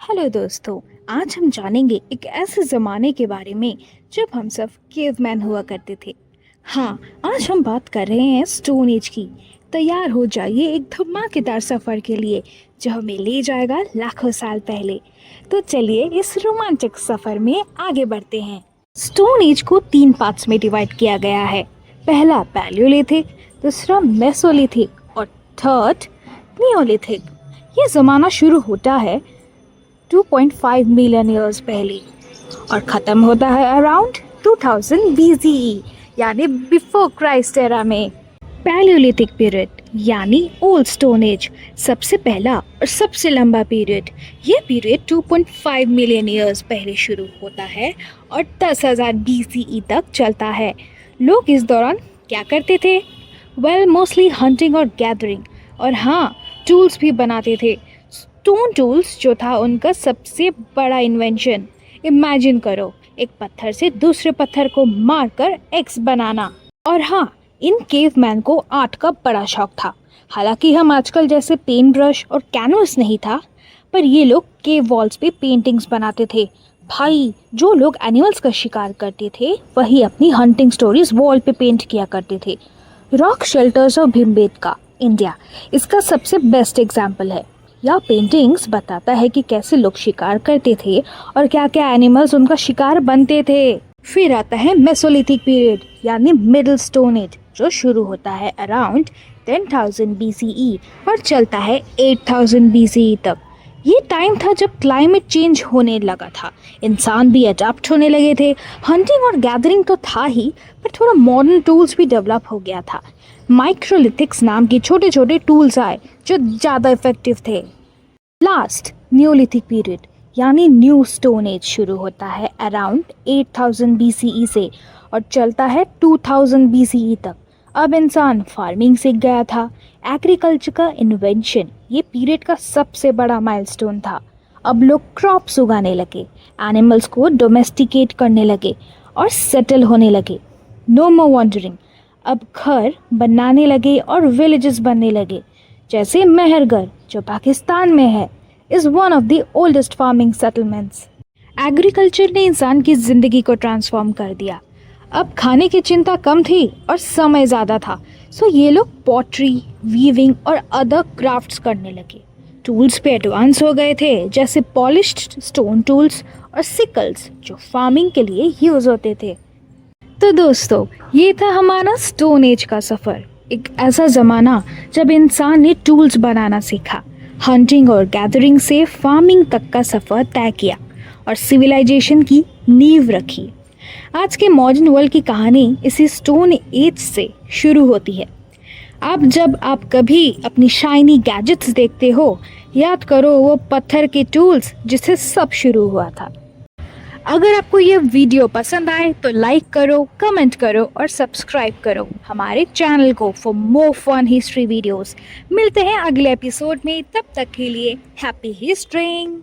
Hello दोस्तों। आज हम जानेंगे एक ऐसे ज़माने के बारे में जब हम सब केवमैन हुआ करते थे। हाँ, आज हम बात कर रहे हैं स्टोन एज की। तैयार हो जाइए एक धमाकेदार सफ़र के लिए जो हमें ले जाएगा लाखों साल पहले। तो चलिए इस रोमांचक सफ़र में आगे बढ़ते हैं। स्टोन एज को 3 पार्ट्स में डिवाइड किया गया है। पहला पैलियोलिथिक, दूसरा मेसोलिथिक और थर्ड नियोलिथिक। ये ज़माना शुरू होता है 2.5 मिलियन ईयर्स पहले और ख़त्म होता है अराउंड 2000 BCE यानी बिफोर क्राइस्ट एरा में। पैलियोलिथिक पीरियड यानी ओल्ड स्टोन एज सबसे पहला और सबसे लंबा पीरियड। ये पीरियड 2.5 मिलियन ईयर्स पहले शुरू होता है और 10,000 BCE तक चलता है। लोग इस दौरान क्या करते थे? मोस्टली हंटिंग और गैदरिंग, और हाँ, टूल्स भी बनाते थे। स्टोन टूल्स जो था उनका सबसे बड़ा इन्वेंशन। इमेजिन करो, एक पत्थर से दूसरे पत्थर को मारकर एक्स बनाना। और हाँ, इन केवमैन को आर्ट का बड़ा शौक था। हालांकि हम आजकल जैसे पेंट ब्रश और कैनवस नहीं था, पर ये लोग केव वॉल्स पे पेंटिंग्स बनाते थे। भाई, जो लोग एनिमल्स का शिकार करते थे वही अपनी हंटिंग स्टोरीज वॉल पे पेंट किया करते थे। Rock shelters of Bhimbetka, India इसका सबसे बेस्ट एग्जाम्पल है। यह पेंटिंग्स बताता है कि कैसे लोग शिकार करते थे और क्या क्या एनिमल्स उनका शिकार बनते थे। फिर आता है मेसोलिथिक पीरियड यानी मिडिल स्टोन एज, जो शुरू होता है अराउंड 10,000 BCE और चलता है 8,000 BCE तक। ये टाइम था जब क्लाइमेट चेंज होने लगा था, इंसान भी अडॉप्ट होने लगे थे। हंटिंग और गैदरिंग तो था ही, पर थोड़ा मॉडर्न टूल्स भी डेवलप हो गया था। माइक्रोलिथिक्स नाम के छोटे छोटे टूल्स आए जो ज़्यादा इफेक्टिव थे। लास्ट नियोलिथिक पीरियड यानी न्यू स्टोन एज शुरू होता है अराउंड 8,000 BCE से और चलता है 2000 BCE तक। अब इंसान फार्मिंग सीख गया था। एग्रीकल्चर का इन्वेंशन ये पीरियड का सबसे बड़ा माइलस्टोन था। अब लोग क्रॉप्स उगाने लगे, एनिमल्स को डोमेस्टिकेट करने लगे और सेटल होने लगे। नो मोर वॉन्डरिंग, अब घर बनाने लगे और विलेजेस बनने लगे। जैसे मेहरगढ़ जो पाकिस्तान में है, is one of the oldest farming settlements. Agriculture ने इंसान की ज़िंदगी को ट्रांसफॉर्म कर दिया। अब खाने की चिंता कम थी और समय ज़्यादा था, सो ये लोग पॉटरी, वीविंग और अदर क्राफ्ट्स करने लगे। टूल्स पे एडवांस हो गए थे, जैसे पॉलिश्ड स्टोन टूल्स और सिकल्स जो फार्मिंग के लिए यूज़ होते थे। तो दोस्तों, ये था हमारा स्टोन एज का सफ़र। एक ऐसा ज़माना जब इंसान ने टूल्स बनाना सीखा, हंटिंग और गैदरिंग से फार्मिंग तक का सफ़र तय किया और सिविलाइजेशन की नींव रखी। आज के मॉडर्न वर्ल्ड की कहानी इसी स्टोन एज से शुरू होती है। अब जब आप कभी अपनी शाइनी गैजेट्स देखते हो, याद करो वो पत्थर के टूल्स जिससे सब शुरू हुआ था। अगर आपको यह वीडियो पसंद आए तो लाइक करो, कमेंट करो और सब्सक्राइब करो हमारे चैनल को for more fun history videos. मिलते हैं अगले एपिसोड में, तब तक के लिए हैप्पी हिस्ट्रीइंग।